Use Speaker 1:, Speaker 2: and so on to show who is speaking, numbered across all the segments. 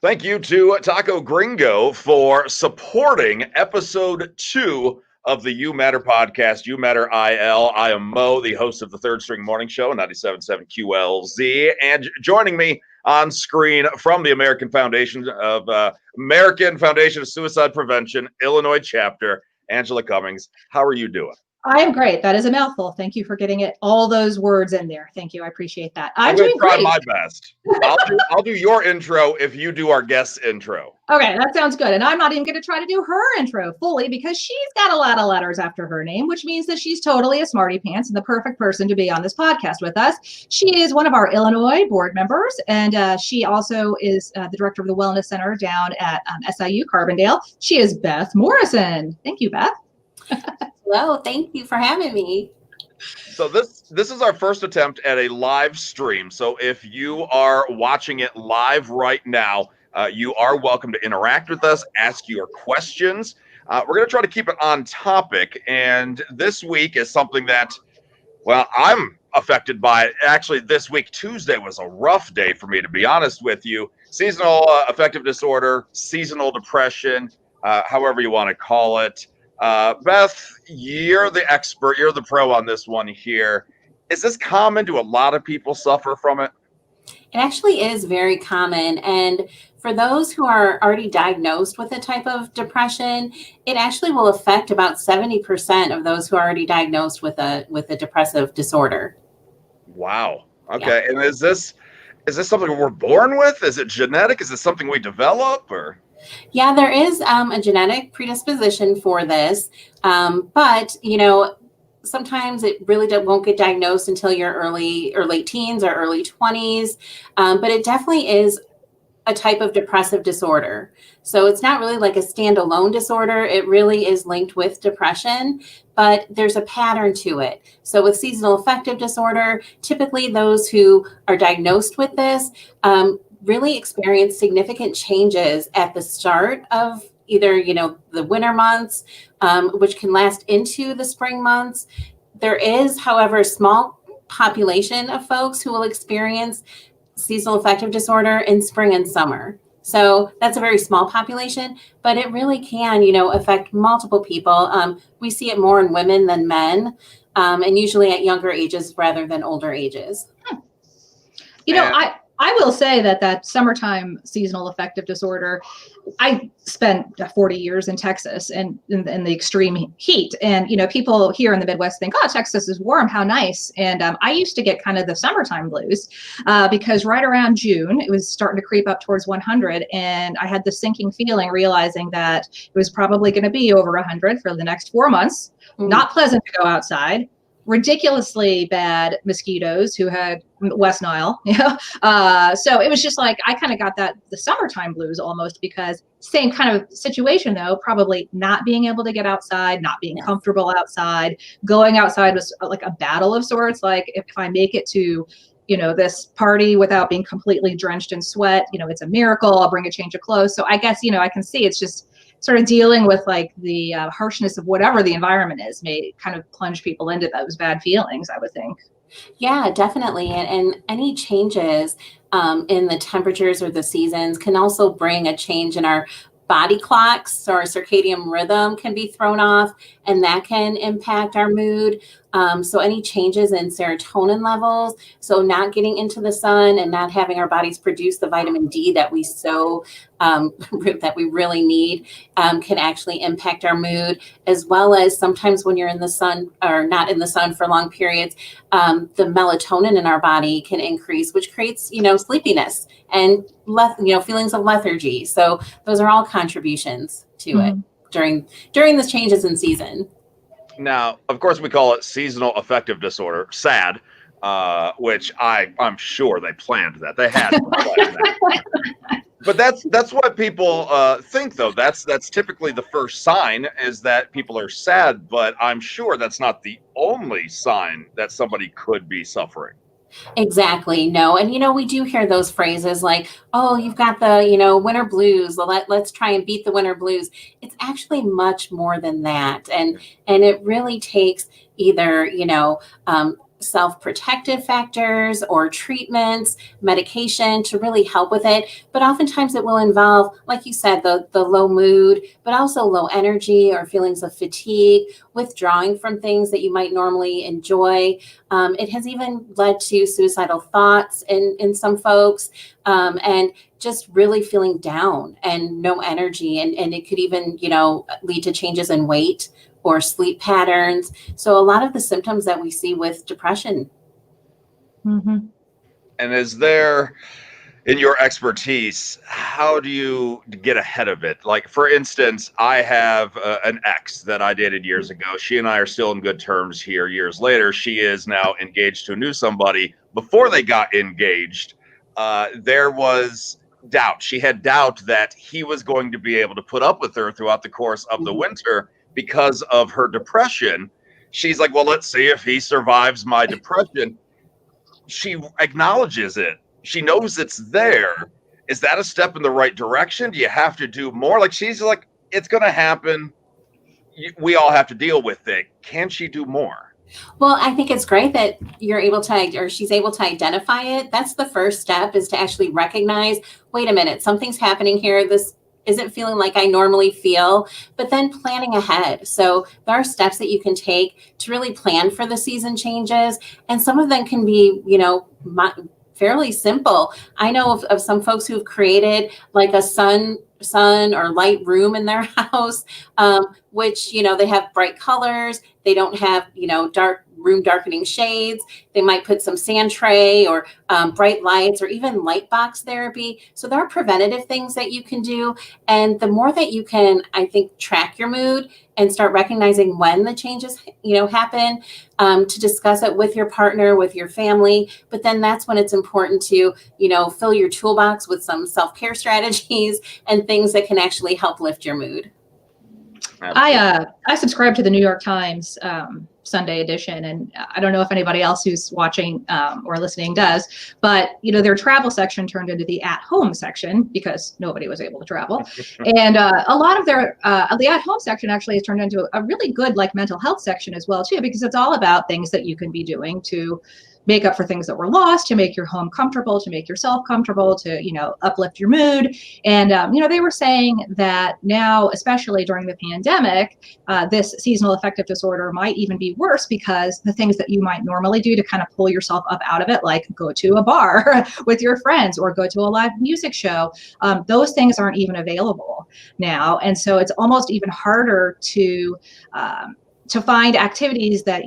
Speaker 1: Thank you to Taco Gringo for supporting episode 2 of the You Matter podcast, You Matter IL. I am Mo, the host of the Third String Morning Show, 97.7 QLZ. And joining me on screen from the American Foundation of Suicide Prevention, Illinois chapter, Angela Cummings. How are you doing?
Speaker 2: I am great. That is a mouthful. Thank you for getting all those words in there. Thank you. I appreciate that.
Speaker 1: I'm going to try my best. I'll do your intro if you do our guest intro.
Speaker 2: Okay, that sounds good. And I'm not even going to try to do her intro fully because she's got a lot of letters after her name, which means that she's totally a smarty pants and the perfect person to be on this podcast with us. She is one of our Illinois board members, and she also is the director of the Wellness Center down at SIU Carbondale. She is Beth Morrison. Thank you, Beth.
Speaker 3: Hello, thank you for having me.
Speaker 1: So this is our first attempt at a live stream. So if you are watching it live right now, you are welcome to interact with us, ask your questions. We're going to try to keep it on topic. And this week is something that, well, I'm affected by. Actually, this week, Tuesday, was a rough day for me, to be honest with you. Seasonal affective disorder, seasonal depression, however you want to call it. Beth, you're the expert. You're the pro on this one here. Is this common? Do a lot of people suffer from it?
Speaker 3: It actually is very common. And for those who are already diagnosed with a type of depression, it actually will affect about 70% of those who are already diagnosed with a depressive disorder.
Speaker 1: Wow. Okay. Yeah. And is this something we're born with? Is it genetic? Is this something we develop or?
Speaker 3: Yeah, there is a genetic predisposition for this, but sometimes it really won't get diagnosed until your early or late teens or early 20s, but it definitely is a type of depressive disorder. So it's not really like a standalone disorder. It really is linked with depression, but there's a pattern to it. So with seasonal affective disorder, typically those who are diagnosed with this really experience significant changes at the start of either, the winter months, which can last into the spring months. There is, however, a small population of folks who will experience seasonal affective disorder in spring and summer. So that's a very small population, but it really can, affect multiple people. We see it more in women than men, and usually at younger ages rather than older ages.
Speaker 2: I will say that summertime seasonal affective disorder, I spent 40 years in Texas and in the extreme heat. And, people here in the Midwest think, oh, Texas is warm. How nice. And I used to get kind of the summertime blues because right around June, it was starting to creep up towards 100. And I had the sinking feeling, realizing that it was probably going to be over 100 for the next 4 months. Mm-hmm. Not pleasant to go outside. Ridiculously bad mosquitoes who had West Nile, so it was just like I kind of got the summertime blues almost, because same kind of situation though, probably not being able to get outside, not being comfortable outside. Going outside was like a battle of sorts. Like if I make it to this party without being completely drenched in sweat, it's a miracle. I'll bring a change of clothes. So I guess I can see it's just sort of dealing with like the harshness of whatever the environment is may kind of plunge people into those bad feelings, I would think.
Speaker 3: Yeah, definitely. And any changes in the temperatures or the seasons can also bring a change in our body clocks. So our circadian rhythm can be thrown off, and that can impact our mood. So any changes in serotonin levels, so not getting into the sun and not having our bodies produce the vitamin D that we that we really need, can actually impact our mood, as well as sometimes when you're in the sun or not in the sun for long periods, the melatonin in our body can increase, which creates, sleepiness and feelings of lethargy. So those are all contributions to it during the changes in season.
Speaker 1: Now, of course, we call it seasonal affective disorder, SAD, which I'm sure they planned that. They had to plan that. But that's what people think, though. That's typically the first sign, is that people are sad. But I'm sure that's not the only sign that somebody could be suffering.
Speaker 3: Exactly. No. And, we do hear those phrases like, oh, you've got the, winter blues. Let's try and beat the winter blues. It's actually much more than that. And it really takes either, self-protective factors or treatments, medication to really help with it. But oftentimes it will involve, like you said, the low mood, but also low energy or feelings of fatigue, withdrawing from things that you might normally enjoy. It has even led to suicidal thoughts in some folks, and just really feeling down and no energy. And it could even, lead to changes in weight or sleep patterns. So a lot of the symptoms that we see with depression.
Speaker 2: Mm-hmm.
Speaker 1: And is there, in your expertise, how do you get ahead of it? Like, for instance, I have an ex that I dated years ago. She and I are still in good terms here years later. She is now engaged to a new somebody. Before they got engaged, there was doubt. She had doubt that he was going to be able to put up with her throughout the course of the winter because of her depression. She's like, well, let's see if he survives my depression. She acknowledges it. She knows it's there. Is that a step in the right direction? Do you have to do more? Like, she's like, it's going to happen. We all have to deal with it. Can she do more?
Speaker 3: Well, I think it's great that you're able to, or she's able to identify it. That's the first step, is to actually recognize, wait a minute, something's happening here. This isn't feeling like I normally feel, but then planning ahead. So there are steps that you can take to really plan for the season changes. And some of them can be, fairly simple. I know of some folks who've created like a sun or light room in their house, which, they have bright colors. They don't have, dark room darkening shades. They might put some sand tray or bright lights, or even Lightbox Therapy. So there are preventative things that you can do. And the more that you can, I think, track your mood and start recognizing when the changes, happen, to discuss it with your partner, with your family. But then that's when it's important to, fill your toolbox with some self-care strategies and things that can actually help lift your mood.
Speaker 2: I subscribe to the New York Times Sunday edition, and I don't know if anybody else who's watching or listening does, but their travel section turned into the at-home section because nobody was able to travel, and a lot of their the at-home section actually has turned into a really good mental health section as well too, because it's all about things that you can be doing to make up for things that were lost, to make your home comfortable, to make yourself comfortable, to, uplift your mood. And, they were saying that now, especially during the pandemic, this seasonal affective disorder might even be worse because the things that you might normally do to kind of pull yourself up out of it, like go to a bar with your friends or go to a live music show, those things aren't even available now. And so it's almost even harder to find activities that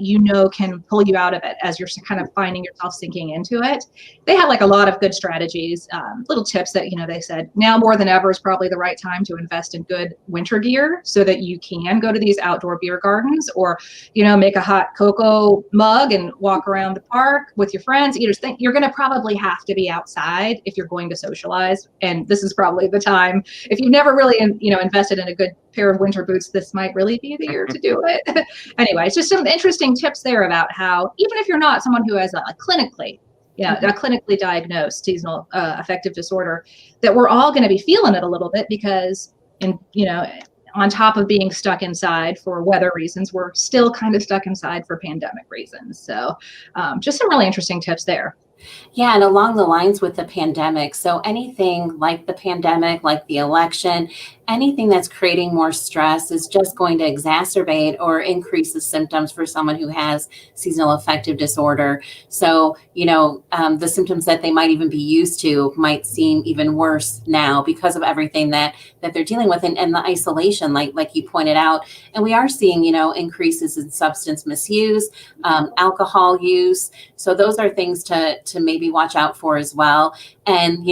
Speaker 2: can pull you out of it as you're kind of finding yourself sinking into it. They had a lot of good strategies, little tips that, they said now more than ever is probably the right time to invest in good winter gear so that you can go to these outdoor beer gardens or, make a hot cocoa mug and walk around the park with your friends. You're going to probably have to be outside if you're going to socialize. And this is probably the time, if you've never really, invested in a good pair of winter boots, this might really be the year to do it. Anyway, it's just some interesting tips there about how, even if you're not someone who has a clinically diagnosed seasonal affective disorder, that we're all going to be feeling it a little bit because, on top of being stuck inside for weather reasons, we're still kind of stuck inside for pandemic reasons. So just some really interesting tips there.
Speaker 3: Yeah, and along the lines with the pandemic. So anything like the pandemic, like the election, anything that's creating more stress is just going to exacerbate or increase the symptoms for someone who has seasonal affective disorder. So, the symptoms that they might even be used to might seem even worse now because of everything that they're dealing with, and the isolation, like you pointed out. And we are seeing, increases in substance misuse, alcohol use. So those are things to maybe watch out for as well. And,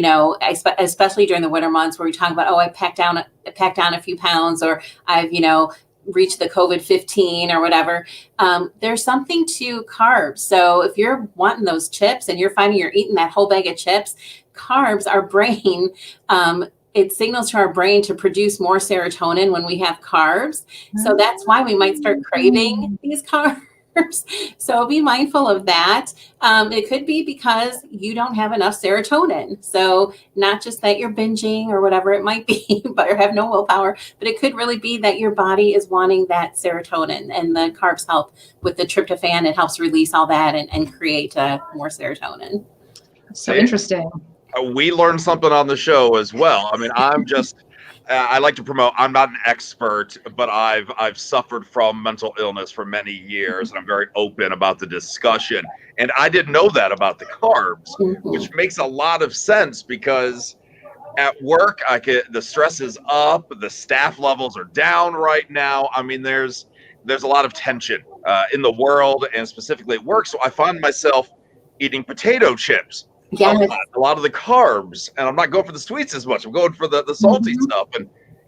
Speaker 3: especially during the winter months where we talk about, I packed down a few pounds, or I've, reached the COVID-15 or whatever. There's something to carbs. So if you're wanting those chips and you're finding you're eating that whole bag of chips, carbs, our brain, it signals to our brain to produce more serotonin when we have carbs. So that's why we might start craving these carbs. So be mindful of that. It could be because you don't have enough serotonin. So not just that you're binging or whatever it might be, but or have no willpower, but it could really be that your body is wanting that serotonin, and the carbs help with the tryptophan. It helps release all that and create more serotonin.
Speaker 2: So interesting.
Speaker 1: We learned something on the show as well. I mean, I like to promote, I'm not an expert, but I've suffered from mental illness for many years, and I'm very open about the discussion. And I didn't know that about the carbs, which makes a lot of sense, because at work, the stress is up, the staff levels are down right now. I mean, there's a lot of tension in the world, and specifically at work. So I find myself eating potato chips.
Speaker 3: Yes.
Speaker 1: A lot of the carbs, and I'm not going for the sweets as much. I'm going for the salty stuff,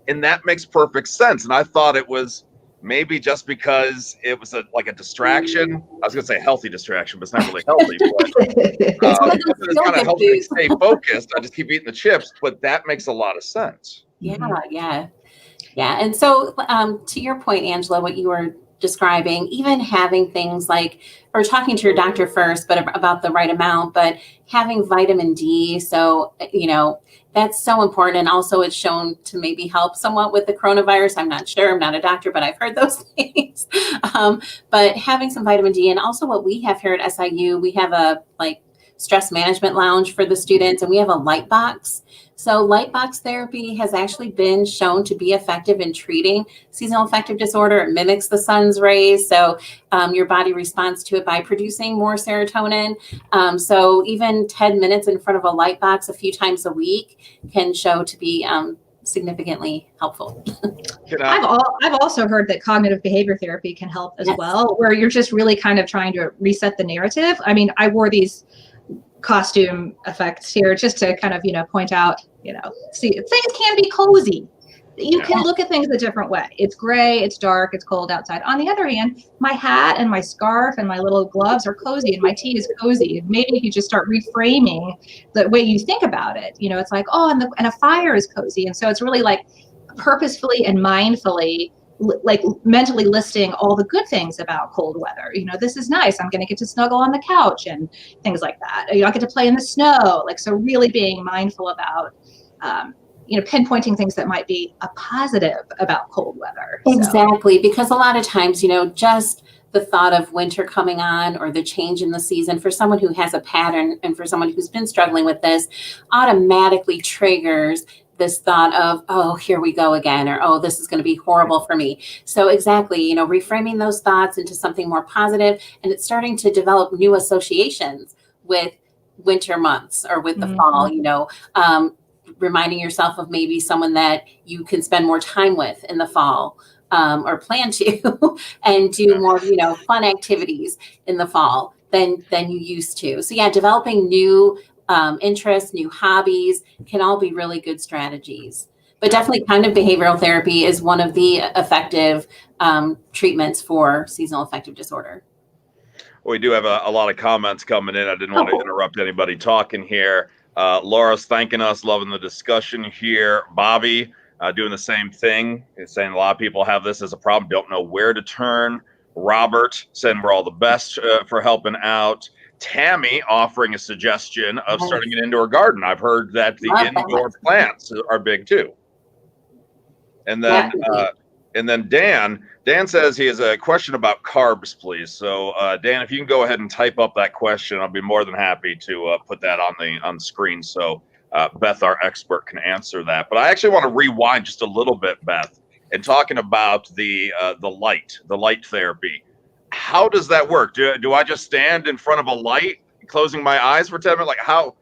Speaker 1: and that makes perfect sense. And I thought it was maybe just because it was like a distraction. I was going to say healthy distraction, but it's not really healthy. But it's kind of helps me stay focused. I just keep eating the chips, but that makes a lot of sense.
Speaker 3: Yeah. And so to your point, Angela, what you were describing, even having things like, or talking to your doctor first, but about the right amount, but having vitamin D. So, that's so important. And also it's shown to maybe help somewhat with the coronavirus. I'm not sure. I'm not a doctor, but I've heard those things. But having some vitamin D, and also what we have here at SIU, we have a stress management lounge for the students, and we have a Lightbox. So Lightbox Therapy has actually been shown to be effective in treating seasonal affective disorder. It mimics the sun's rays, so your body responds to it by producing more serotonin. So even 10 minutes in front of a Lightbox a few times a week can show to be significantly helpful.
Speaker 2: I've also heard that cognitive behavior therapy can help as well, where you're just really kind of trying to reset the narrative. I mean, I wore these costume effects here just to kind of, point out, see, things can be cozy. You can look at things a different way. It's gray, it's dark, it's cold outside. On the other hand, my hat and my scarf and my little gloves are cozy, and my tea is cozy. Maybe if you just start reframing the way you think about it, it's like, oh, and a fire is cozy. And so it's really like purposefully and mindfully mentally listing all the good things about cold weather. This is nice. I'm going to get to snuggle on the couch and things like that. I get to play in the snow. So really being mindful about, pinpointing things that might be a positive about cold weather.
Speaker 3: Exactly. Because a lot of times, just the thought of winter coming on, or the change in the season, for someone who has a pattern and for someone who's been struggling with this, automatically triggers this thought of, oh, here we go again, or, oh, this is going to be horrible for me. So exactly, reframing those thoughts into something more positive, and it's starting to develop new associations with winter months or with the fall, reminding yourself of maybe someone that you can spend more time with in the fall, or plan to, and do more, fun activities in the fall than you used to. So yeah, developing new interests, new hobbies can all be really good strategies. But definitely cognitive behavioral therapy is one of the effective treatments for seasonal affective disorder.
Speaker 1: Well, we do have a lot of comments coming in. I didn't want to interrupt anybody talking here. Laura's thanking us, loving the discussion here. Bobby doing the same thing. He's saying a lot of people have this as a problem, don't know where to turn. Robert saying we're all the best for helping out. Tammy offering a suggestion of starting an indoor garden. I've heard that the indoor plants are big too. And then Dan says he has a question about carbs, please. So Dan, if you can go ahead and type up that question, I'll be more than happy to put that on the screen so Beth, our expert, can answer that. But I actually want to rewind just a little bit, Beth, and talking about the light therapy. How does that work? Do I just stand in front of a light, closing my eyes for 10 minutes? Like how?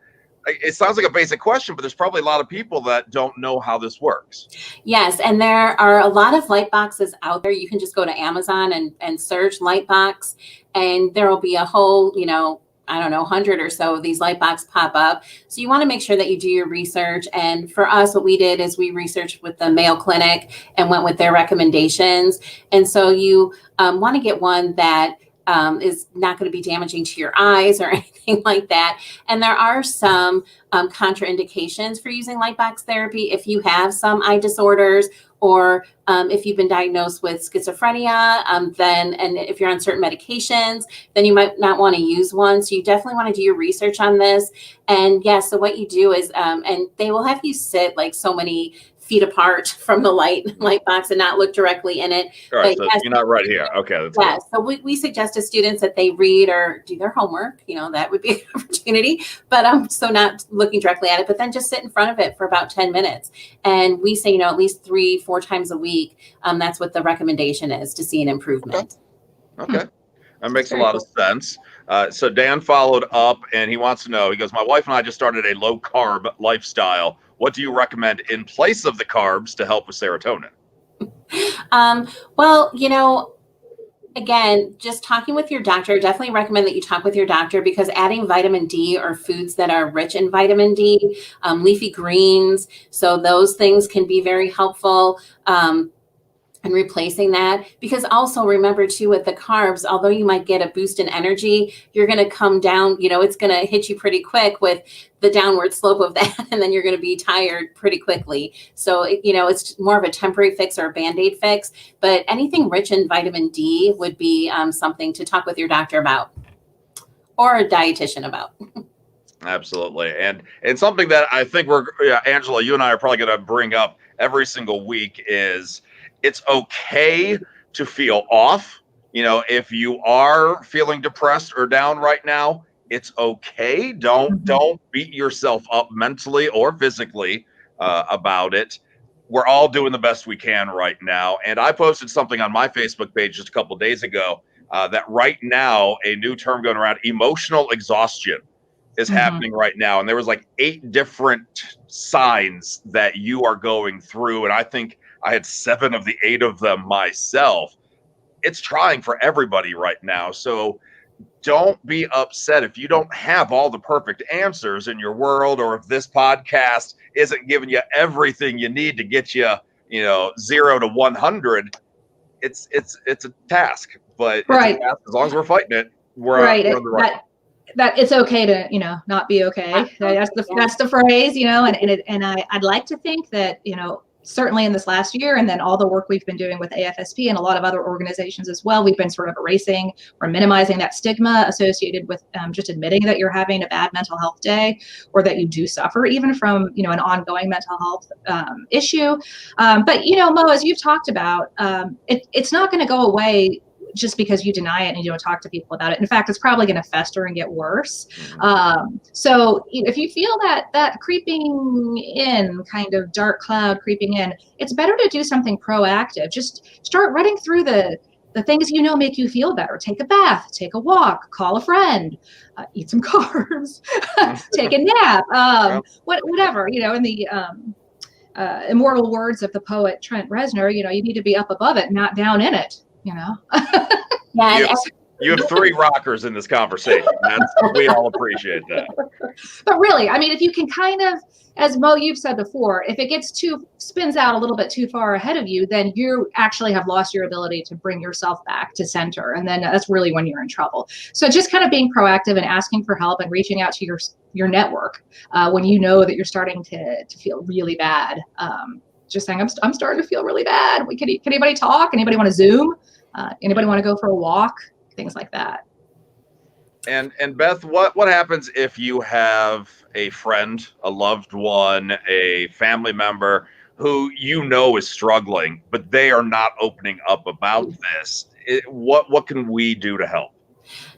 Speaker 1: It sounds like a basic question, but there's probably a lot of people that don't know how this works.
Speaker 3: Yes, and there are a lot of light boxes out there. You can just go to Amazon and search Lightbox, and there will be a whole, 100 or so of these Lightbox pop up. So you want to make sure that you do your research. And for us, what we did is we researched with the Mayo Clinic and went with their recommendations. And so you want to get one that is not going to be damaging to your eyes or anything like that. And there are some contraindications for using Lightbox therapy if you have some eye disorders, or if you've been diagnosed with schizophrenia, and if you're on certain medications, then you might not want to use one. So you definitely want to do your research on this. And yeah, so what you do is, and they will have you sit like so many feet apart from the light box and not look directly in it.
Speaker 1: All right,
Speaker 3: But
Speaker 1: so
Speaker 3: yes,
Speaker 1: you're not right here. Okay, that's
Speaker 3: yeah,
Speaker 1: good.
Speaker 3: so we suggest to students that they read or do their homework. That would be an opportunity. But so not looking directly at it, but then just sit in front of it for about 10 minutes. And we say, at least 3-4 times a week. That's what the recommendation is to see an improvement.
Speaker 1: Okay. That makes a lot of sense. So Dan followed up and he wants to know, he goes, my wife and I just started a low carb lifestyle. What do you recommend in place of the carbs to help with serotonin?
Speaker 3: Well, again, just talking with your doctor, definitely recommend that you talk with your doctor, because adding vitamin D or foods that are rich in vitamin D, leafy greens, so those things can be very helpful. And replacing that, because also remember too, with the carbs, although you might get a boost in energy, you're going to come down, it's going to hit you pretty quick with the downward slope of that. And then you're going to be tired pretty quickly. So, it's more of a temporary fix or a Band-Aid fix, but anything rich in vitamin D would be something to talk with your doctor about or a dietitian about.
Speaker 1: Absolutely. And something that I think Angela, you and I are probably going to bring up every single week is, it's okay to feel off. If you are feeling depressed or down right now, it's okay. Don't beat yourself up mentally or physically about it. We're all doing the best we can right now. And I posted something on my Facebook page just a couple of days ago that right now, a new term going around, emotional exhaustion, is happening right now. And there was like 8 different signs that you are going through. And I think I had 7 of the 8 of them myself. It's trying for everybody right now. So don't be upset if you don't have all the perfect answers in your world, or if this podcast isn't giving you everything you need to get you, 0 to 100. It's a task, but
Speaker 2: Right.
Speaker 1: it's a task. As long as we're fighting it, we're
Speaker 2: right.
Speaker 1: on the right.
Speaker 2: That it's okay to not be okay. That's the phrase, and I'd like to think that certainly in this last year, and then all the work we've been doing with AFSP and a lot of other organizations as well, we've been sort of erasing or minimizing that stigma associated with just admitting that you're having a bad mental health day, or that you do suffer even from an ongoing mental health issue. But Mo, as you've talked about, it's not going to go away just because you deny it and you don't talk to people about it. In fact, it's probably going to fester and get worse. So if you feel that creeping in, kind of dark cloud creeping in, it's better to do something proactive. Just start running through the things make you feel better. Take a bath, take a walk, call a friend, eat some carbs, take a nap, whatever, in the immortal words of the poet Trent Reznor, you need to be up above it, not down in it.
Speaker 3: Yeah,
Speaker 1: you have 3 rockers in this conversation. We all appreciate that.
Speaker 2: But really, if you can kind of, as Mo, you've said before, if it spins out a little bit too far ahead of you, then you actually have lost your ability to bring yourself back to center. And then that's really when you're in trouble. So just kind of being proactive and asking for help and reaching out to your network when you know that you're starting to feel really bad. Just saying, I'm starting to feel really bad. Can anybody talk? Anybody want to Zoom? Anybody want to go for a walk? Things like that.
Speaker 1: And Beth, what happens if you have a friend, a loved one, a family member who is struggling, but they are not opening up about this? What can we do to help?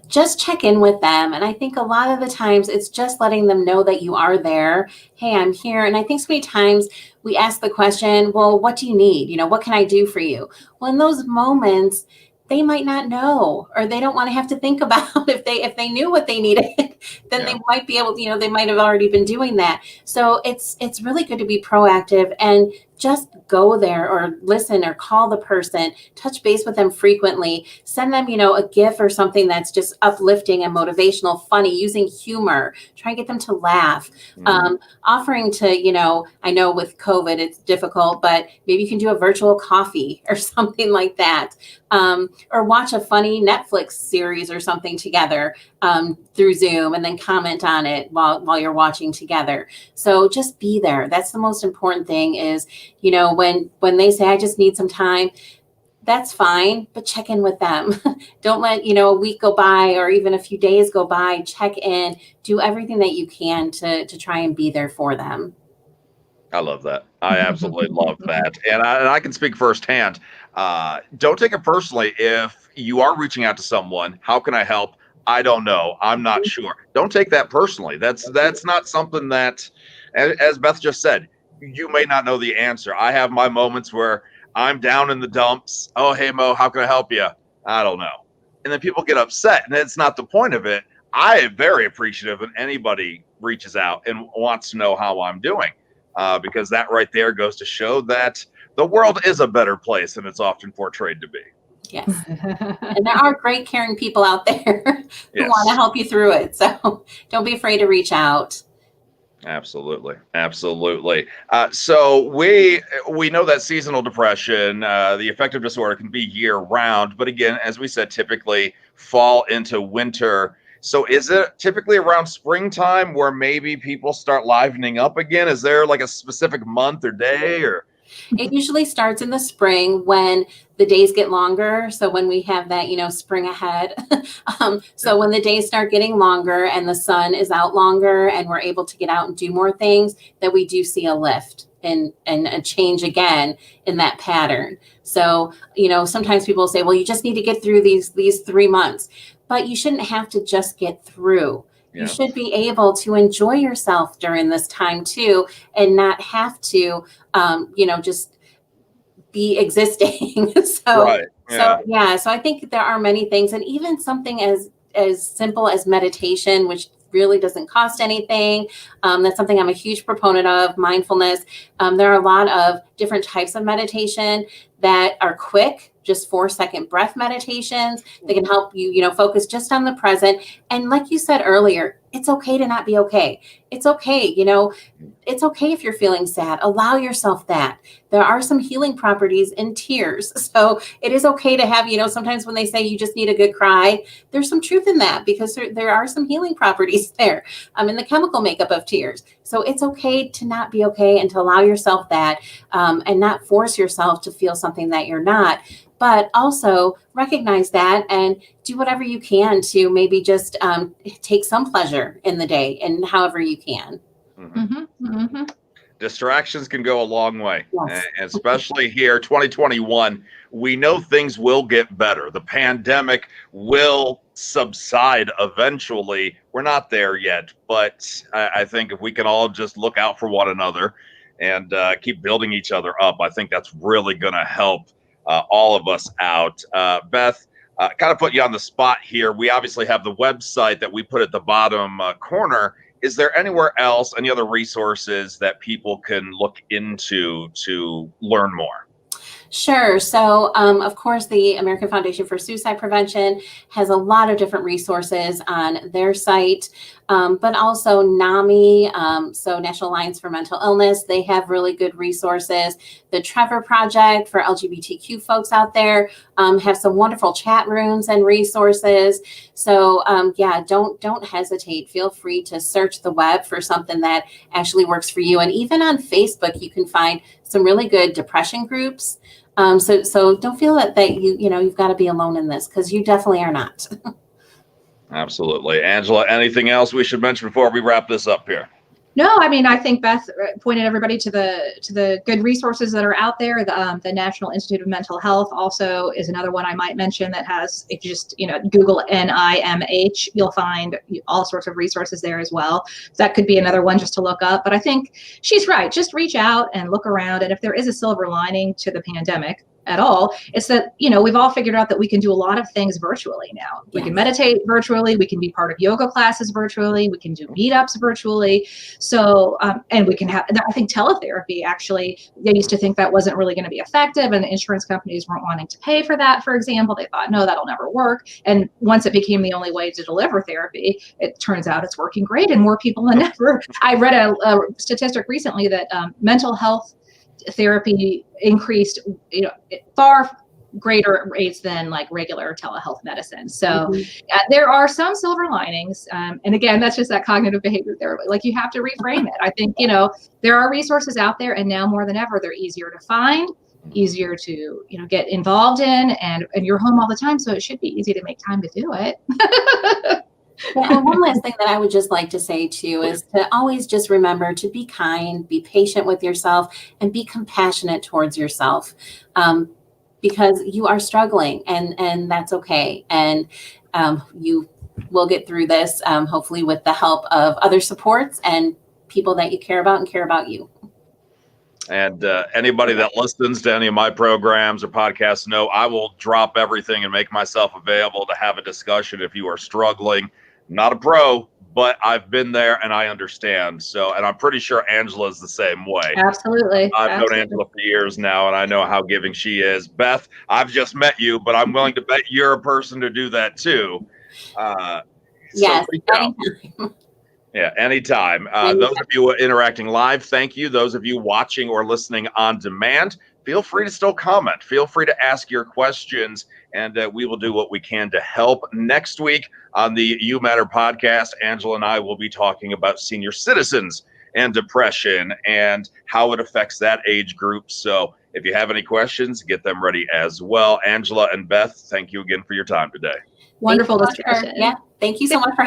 Speaker 3: Just check in with them. And I think a lot of the times it's just letting them know that you are there. Hey, I'm here. And I think so many times we ask the question, well, what do you need? What can I do for you? Well, in those moments, they might not know, or they don't want to have to think about if they knew what they needed, then they might be able to, they might have already been doing that. So it's really good to be proactive and just go there or listen or call the person, touch base with them frequently, send them, a GIF or something that's just uplifting and motivational, funny, using humor, try and get them to laugh. Offering to, I know with COVID it's difficult, but maybe you can do a virtual coffee or something like that. Or watch a funny Netflix series or something together through Zoom, and then comment on it while you're watching together. So just be there. That's the most important thing is, when they say, I just need some time, that's fine, but check in with them. Don't let, a week go by or even a few days go by. Check in, do everything that you can to try and be there for them.
Speaker 1: I love that. I absolutely love that. And I can speak firsthand. Don't take it personally. If you are reaching out to someone, how can I help? I don't know. I'm not sure. Don't take that personally. That's not something that, as Beth just said, you may not know the answer. I have my moments where I'm down in the dumps. Oh, hey, Mo, how can I help you? I don't know. And then people get upset, and it's not the point of it. I am very appreciative when anybody reaches out and wants to know how I'm doing, because that right there goes to show that the world is a better place than it's often portrayed to be.
Speaker 3: Yes. And there are great, caring people out there who
Speaker 1: Yes.
Speaker 3: want to help you through it. So don't be afraid to reach out.
Speaker 1: Absolutely. So we know that seasonal depression, the affective disorder, can be year round, but again, as we said, typically fall into winter. So is it typically around springtime where maybe people start livening up again? Is there like a specific month or day or?
Speaker 3: It usually starts in the spring when the days get longer. So when we have that, spring ahead. So when the days start getting longer and the sun is out longer and we're able to get out and do more things, that we do see a lift and a change again in that pattern. So, sometimes people say, well, you just need to get through these 3 months, but you shouldn't have to just get through. Yeah. You should be able to enjoy yourself during this time too, and not have to, just be existing. So,
Speaker 1: right. Yeah.
Speaker 3: So I think there are many things, and even something as simple as meditation, which really doesn't cost anything. That's something I'm a huge proponent of, mindfulness. There are a lot of different types of meditation that are quick, just 4-second breath meditations that can help you, focus just on the present. And like you said earlier, it's okay to not be okay. It's okay. It's okay if you're feeling sad. Allow yourself that. There are some healing properties in tears. So it is okay to have, sometimes when they say you just need a good cry, there's some truth in that, because there are some healing properties there in the chemical makeup of tears. So it's okay to not be okay and to allow yourself that, and not force yourself to feel something that you're not. But also recognize that and do whatever you can to maybe just take some pleasure in the day and however you can.
Speaker 1: Distractions can go a long way.
Speaker 3: Yes.
Speaker 1: And especially here, 2021, we know things will get better. The pandemic will subside eventually. We're not there yet, but I think if we can all just look out for one another and keep building each other up, I think that's really going to help all of us out. Beth, kind of put you on the spot here. We obviously have the website that we put at the bottom corner. Is there anywhere else, any other resources that people can look into to learn more?
Speaker 3: Sure. So, of course, the American Foundation for Suicide Prevention has a lot of different resources on their site, but also NAMI, so National Alliance for Mental Illness, they have really good resources. The Trevor Project for LGBTQ folks out there have some wonderful chat rooms and resources. So, don't hesitate. Feel free to search the web for something that actually works for you. And even on Facebook, you can find some really good depression groups. So don't feel that you've got to be alone in this, because you definitely are not.
Speaker 1: Absolutely. Angela, anything else we should mention before we wrap this up here?
Speaker 2: No, I mean, I think Beth pointed everybody to the good resources that are out there. The National Institute of Mental Health also is another one I might mention that has, if you just Google NIMH, you'll find all sorts of resources there as well. So that could be another one just to look up. But I think she's right. Just reach out and look around. And if there is a silver lining to the pandemic, at all. It's that, we've all figured out that we can do a lot of things virtually now. We can meditate virtually. We can be part of yoga classes virtually. We can do meetups virtually. So, and we can have, I think teletherapy, actually, they used to think that wasn't really going to be effective, and the insurance companies weren't wanting to pay for that, for example. They thought, no, that'll never work. And once it became the only way to deliver therapy, it turns out it's working great, and more people than ever. I read a statistic recently that mental health therapy increased, far greater rates than like regular telehealth medicine. So there are some silver linings. And again, that's just that cognitive behavior therapy. Like, you have to reframe it. I think, there are resources out there, and now more than ever, they're easier to find, easier to, get involved in, and you're home all the time. So it should be easy to make time to do it.
Speaker 3: Yeah, and one last thing that I would just like to say too is to always just remember to be kind, be patient with yourself, and be compassionate towards yourself, because you are struggling, and that's okay. And you will get through this, hopefully with the help of other supports and people that you care about and care about you.
Speaker 1: And anybody that listens to any of my programs or podcasts know I will drop everything and make myself available to have a discussion if you are struggling. Not a pro, but I've been there and I understand. So, and I'm pretty sure Angela's the same way.
Speaker 2: Absolutely.
Speaker 1: I've known Angela for years now, and I know how giving she is. Beth, I've just met you, but I'm willing to bet you're a person to do that too.
Speaker 3: Yes.
Speaker 1: Yeah, anytime. Those of you interacting live, thank you. Those of you watching or listening on demand, feel free to still comment. Feel free to ask your questions, and we will do what we can to help. Next week on the You Matter podcast, Angela and I will be talking about senior citizens and depression and how it affects that age group. So if you have any questions, get them ready as well. Angela and Beth, thank you again for your time today.
Speaker 2: Wonderful discussion.
Speaker 3: Yeah, thank you so much for having me.